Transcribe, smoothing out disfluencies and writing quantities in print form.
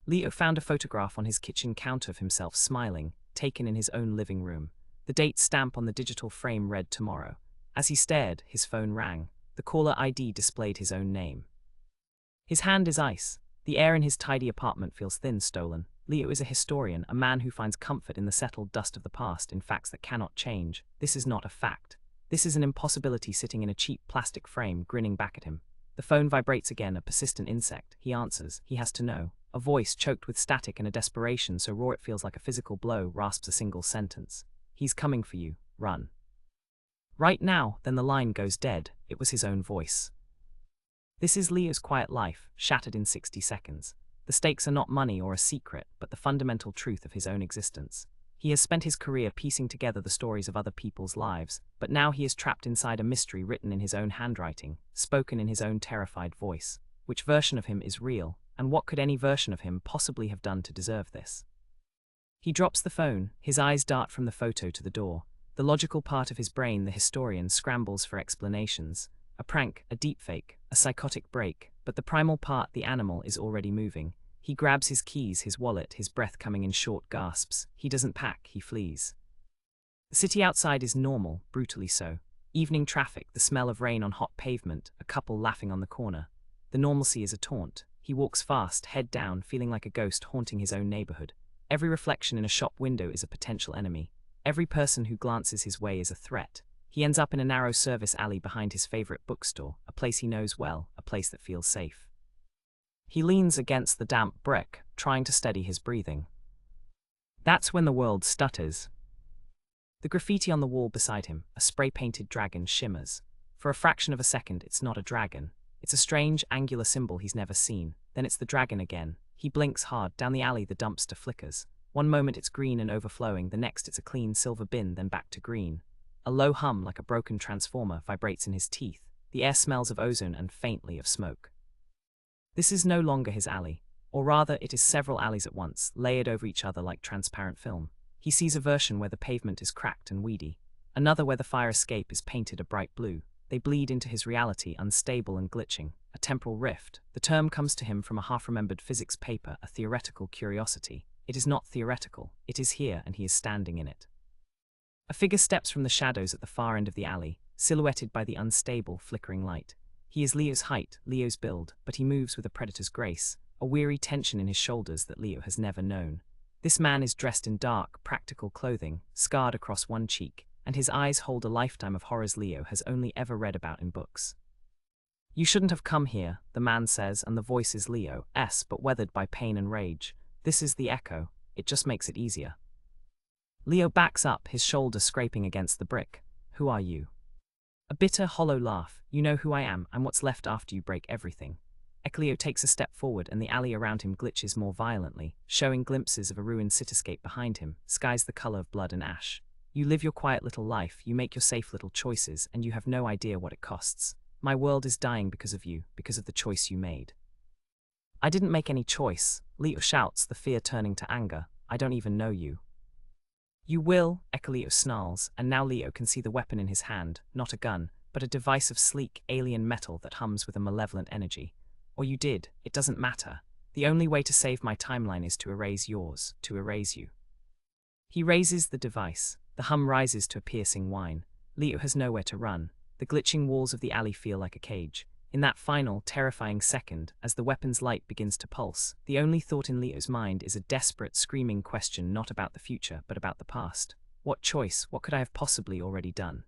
Leo found a photograph on his kitchen counter of himself smiling, taken in his own living room. The date stamp on the digital frame read tomorrow. As he stared, his phone rang. The caller ID displayed his own name. His hand is ice. The air in his tidy apartment feels thin, stolen. Leo is a historian, a man who finds comfort in the settled dust of the past, in facts that cannot change. This is not a fact. This is an impossibility sitting in a cheap plastic frame, grinning back at him. The phone vibrates again, a persistent insect. He answers. He has to know. A voice, choked with static and a desperation so raw it feels like a physical blow, rasps a single sentence. He's coming for you. Run. Right now. Then the line goes dead. It was his own voice. This is Leo's quiet life, shattered in 60 seconds. The stakes are not money or a secret, but the fundamental truth of his own existence. He has spent his career piecing together the stories of other people's lives, but now he is trapped inside a mystery written in his own handwriting, spoken in his own terrified voice. Which version of him is real, and what could any version of him possibly have done to deserve this? He drops the phone, his eyes dart from the photo to the door. The logical part of his brain, the historian, scrambles for explanations. A prank, a deepfake, a psychotic break, but the primal part, the animal, is already moving. He grabs his keys, his wallet, his breath coming in short gasps. He doesn't pack, he flees. The city outside is normal, brutally so. Evening traffic, the smell of rain on hot pavement, a couple laughing on the corner. The normalcy is a taunt. He walks fast, head down, feeling like a ghost haunting his own neighborhood. Every reflection in a shop window is a potential enemy. Every person who glances his way is a threat. He ends up in a narrow service alley behind his favorite bookstore, a place he knows well, a place that feels safe. He leans against the damp brick, trying to steady his breathing. That's when the world stutters. The graffiti on the wall beside him, a spray-painted dragon, shimmers. For a fraction of a second, it's not a dragon. It's a strange, angular symbol he's never seen. Then it's the dragon again. He blinks hard. Down the alley, the dumpster flickers. One moment it's green and overflowing, the next it's a clean silver bin, then back to green. A low hum, like a broken transformer, vibrates in his teeth. The air smells of ozone and faintly of smoke. This is no longer his alley. Or rather, it is several alleys at once, layered over each other like transparent film. He sees a version where the pavement is cracked and weedy. Another where the fire escape is painted a bright blue. They bleed into his reality, unstable and glitching. A temporal rift. The term comes to him from a half-remembered physics paper, a theoretical curiosity. It is not theoretical. It is here, and he is standing in it. A figure steps from the shadows at the far end of the alley, silhouetted by the unstable, flickering light. He is Leo's height, Leo's build, but he moves with a predator's grace, a weary tension in his shoulders that Leo has never known. This man is dressed in dark, practical clothing, scarred across one cheek, and his eyes hold a lifetime of horrors Leo has only ever read about in books. You shouldn't have come here, the man says, and the voice is Leo's, but weathered by pain and rage. This is the echo. It just makes it easier. Leo backs up, his shoulder scraping against the brick. Who are you? A bitter, hollow laugh. You know who I am. I'm what's left after you break everything. Leo takes a step forward and the alley around him glitches more violently, showing glimpses of a ruined cityscape behind him, skies the color of blood and ash. You live your quiet little life, you make your safe little choices, and you have no idea what it costs. My world is dying because of you, because of the choice you made. I didn't make any choice, Leo shouts, the fear turning to anger. I don't even know you. You will, Leo snarls, and now Leo can see the weapon in his hand, not a gun, but a device of sleek, alien metal that hums with a malevolent energy. Or you did, it doesn't matter. The only way to save my timeline is to erase yours, to erase you. He raises the device. The hum rises to a piercing whine. Leo has nowhere to run. The glitching walls of the alley feel like a cage. In that final, terrifying second, as the weapon's light begins to pulse, the only thought in Leo's mind is a desperate, screaming question not about the future, but about the past. What choice, what could I have possibly already done?